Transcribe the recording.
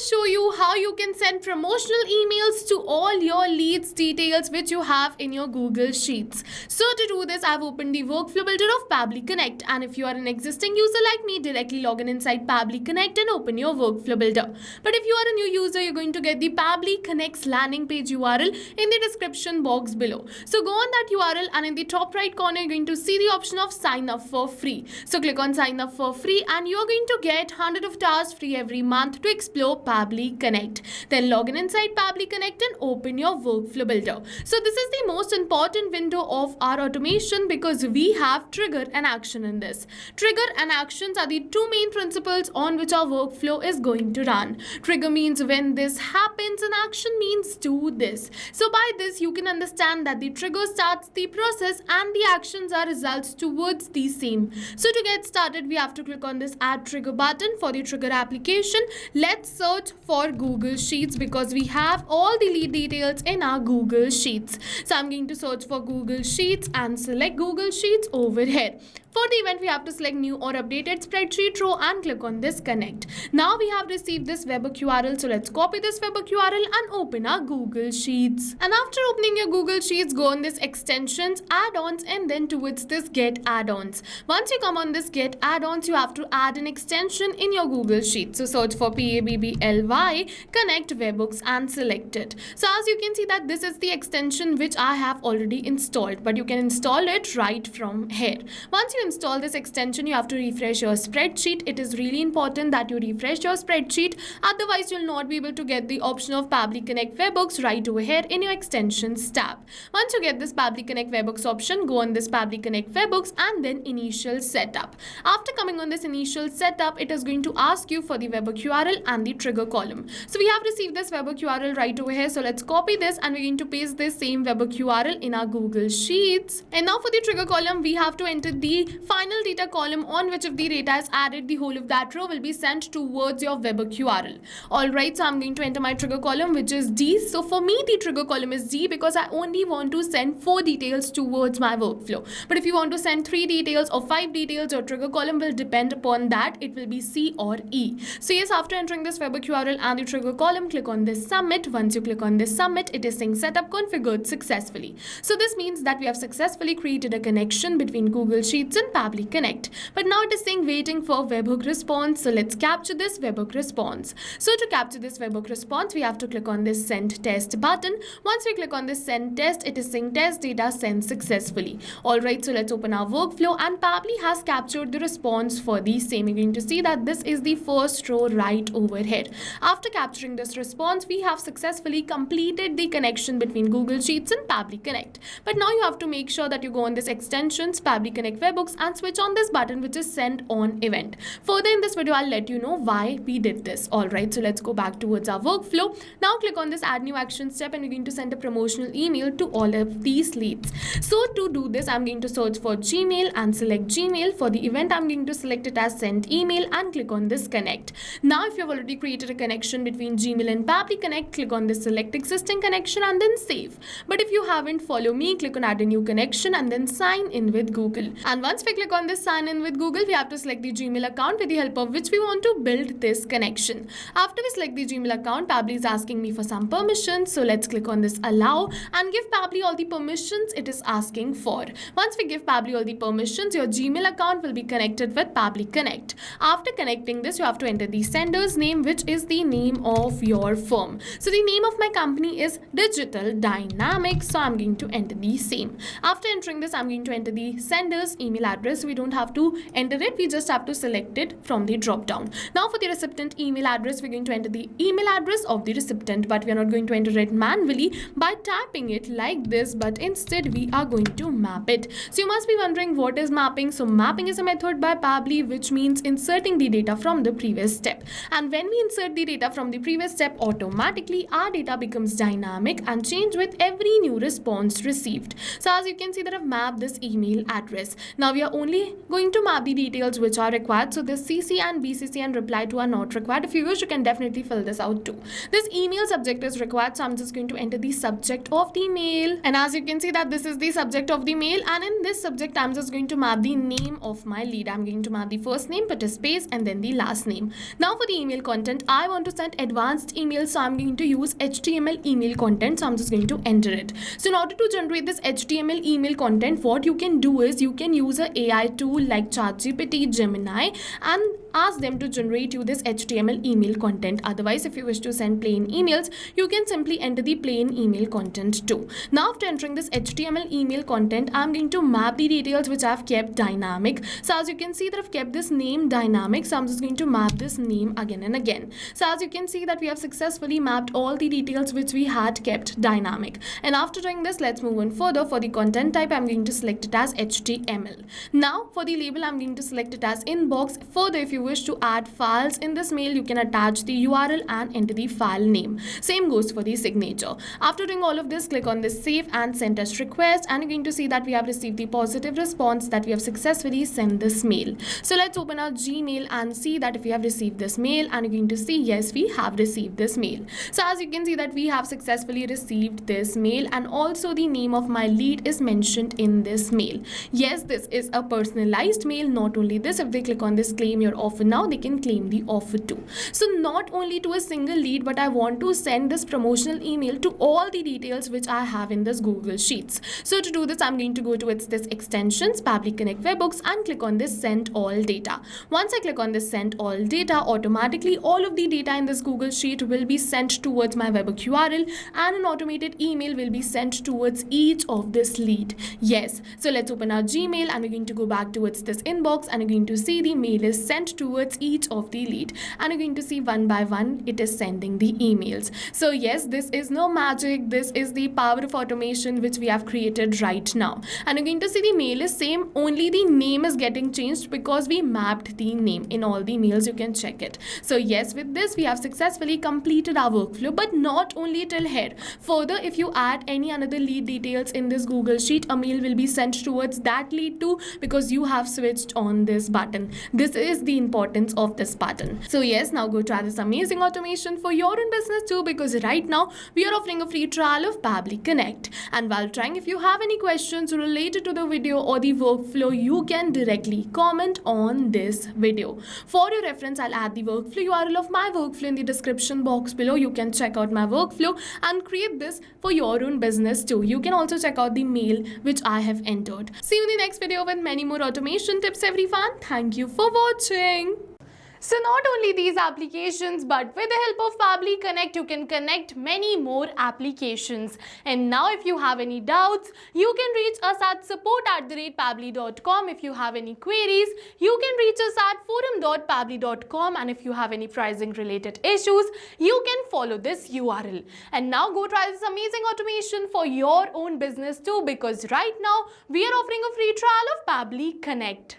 show you how you can send promotional emails to all your leads details which you have in your Google Sheets. So to do this, I've opened the workflow builder of Pabbly Connect, and if you are an existing user like me, directly log in inside Pabbly Connect and open your workflow builder. But if you are a new user, you're going to get the Pabbly Connect's landing page URL in the description box below. So go on that URL, and in the top right corner, you're going to see the option of sign up for free. So click on sign up for free, and you're going to get 100 of tasks free every month to explore Pabbly Connect. Then log in inside Pabbly Connect and open your workflow builder. So this is the most important window of our automation because we have trigger and action in this. Trigger and actions are the two main principles on which our workflow is going to run. Trigger means when this happens, and action means do this. So by this you can understand that the trigger starts the process and the actions are results towards the same. So to get started, we have to click on this add trigger button. For the trigger application, let's search for Google Sheets because we have all the lead details in our Google Sheets. So I'm going to search for Google Sheets and select Google Sheets over here. For the event, we have to select new or updated spreadsheet row and click on this connect. Now we have received this webhook URL, so let's copy this webhook URL and open our Google Sheets. And after opening your Google Sheets, go on this extensions, add-ons, and then towards this get add-ons. Once you come on this get add-ons, you have to add an extension in your Google Sheet. So search for Pabbly Connect webhooks and select it. So as you can see that this is the extension which I have already installed, but you can install it right from here. Once you install this extension, you have to refresh your spreadsheet. It is really important that you refresh your spreadsheet, otherwise you'll not be able to get the option of Pabbly Connect webhooks right over here in your extensions tab. Once you get this Pabbly Connect webhooks option, go on this Pabbly Connect webhooks and then initial setup. After coming on this initial setup, it is going to ask you for the webhook URL and the trigger column. So we have received this webhook URL right over here, so let's copy this and we're going to paste this same webhook URL in our Google Sheets. And now for the trigger column, we have to enter the final data column on which if the data is added, the whole of that row will be sent towards your webhook URL. Alright, so I'm going to enter my trigger column, which is D. So for me, the trigger column is D because I only want to send 4 details towards my workflow. But if you want to send 3 details or 5 details, your trigger column will depend upon that. It will be C or E. So yes, after entering this webhook URL and the trigger column, click on this submit. Once you click on this submit, it is saying setup configured successfully. So this means that we have successfully created a connection between Google Sheets and Pabbly Connect. But now it is saying waiting for webhook response. So let's capture this webhook response. So to capture this webhook response, we have to click on this send test button. Once we click on this send test, it is saying test data sent successfully. Alright, so let's open our workflow, and Pabbly has captured the response for the same. You're going to see that this is the first row right over here. After capturing this response, we have successfully completed the connection between Google Sheets and Pabbly Connect. But now you have to make sure that you go on this extensions, Pabbly Connect webhooks, and switch on this button which is send on event. Further in this video, I'll let you know why we did this. Alright, so let's go back towards our workflow. Now click on this add new action step, and we're going to send a promotional email to all of these leads. So to do this, I'm going to search for Gmail and select Gmail. For the event, I'm going to select it as send email and click on this connect. Now if you've already created a connection between Gmail and Pabbly Connect, click on this select existing connection and then save. But if you haven't, follow me, click on add a new connection and then sign in with Google. And once we click on this sign in with Google, we have to select the Gmail account with the help of which we want to build this connection. After we select the Gmail account, Pabbly is asking me for some permissions. So let's click on this allow and give Pabbly all the permissions it is asking for. Once we give Pabbly all the permissions, your Gmail account will be connected with Pabbly Connect. After connecting this, you have to enter the sender's name, which is the name of your firm. So the name of my company is Digital Dynamics. So I'm going to enter the same. After entering this, I'm going to enter the sender's email address. We don't have to enter it, we just have to select it from the drop down. Now for the recipient email address, we're going to enter the email address of the recipient, but we are not going to enter it manually by typing it like this, but instead we are going to map it. So you must be wondering what is mapping. So mapping is a method by Pabbly which means inserting the data from the previous step, and when we insert the data from the previous step, automatically our data becomes dynamic and change with every new response received. So as you can see that I've mapped this email address. Now we are only going to map the details which are required. So this CC and BCC and reply to are not required. If you wish, you can definitely fill this out too. This email subject is required, so I'm just going to enter the subject of the mail, and as you can see that this is the subject of the mail, and in this subject I'm just going to map the name of my lead. I'm going to map the first name, put a space, and then the last name. Now for the email content, I want to send advanced emails, so I'm going to use HTML email content. So I'm just going to enter it. So in order to generate this HTML email content, what you can do is you can use an AI tool like ChatGPT, Gemini, and ask them to generate you this HTML email content. Otherwise, if you wish to send plain emails, you can simply enter the plain email content too. Now after entering this HTML email content, I'm going to map the details which I've kept dynamic. So as you can see that I've kept this name dynamic, so I'm just going to map this name again and again. So as you can see that we have successfully mapped all the details which we had kept dynamic. And after doing this, let's move on further. For the content type, I'm going to select it as HTML. Now for the label, I'm going to select it as inbox. Further, if you wish to add files in this mail, you can attach the URL and enter the file name. Same goes for the signature. After doing all of this, click on this save and send as request, and you're going to see that we have received the positive response that we have successfully sent this mail. So let's open our Gmail and see that if we have received this mail, and you're going to see yes, we have received this mail. So as you can see that we have successfully received this mail, and also the name of my lead is mentioned in this mail. Yes, this is a personalized mail. Not only this, if they click on this claim your offer now, they can claim the offer too. So not only to a single lead, but I want to send this promotional email to all the details which I have in this Google Sheets. So to do this, I'm going to go to this extensions, Pabbly Connect webhooks, and click on this send all data. Once I click on this send all data, automatically all of the data in this Google Sheet will be sent towards my webhook URL, and an automated email will be sent towards each of this lead. Yes, so let's open our Gmail, and we're going to go back towards this inbox, and you're going to see the mail is sent towards each of the lead, and you're going to see one by one it is sending the emails. So yes, this is no magic, this is the power of automation which we have created right now. And you're going to see the mail is same, only the name is getting changed because we mapped the name in all the mails. You can check it. So yes, with this we have successfully completed our workflow, but not only till here. Further, if you add any another lead details in this Google Sheet, a mail will be sent towards that lead too, because you have switched on this button. This is the importance of this button. So yes, now go try this amazing automation for your own business too, because right now we are offering a free trial of Pabbly Connect. And while trying, if you have any questions related to the video or the workflow, you can directly comment on this video. For your reference, I'll add the workflow URL of my workflow in the description box below. You can check out my workflow and create this for your own business too. You can also check out the mail which I have entered. See you in the next video with many more automation tips, everyone. Thank you for watching. So not only these applications, but with the help of Pabbly Connect, you can connect many more applications. And now if you have any doubts, you can reach us at support@pabbly.com. If you have any queries, you can reach us at forum.pabbly.com. And if you have any pricing related issues, you can follow this URL. And now go try this amazing automation for your own business too, because right now we are offering a free trial of Pabbly Connect.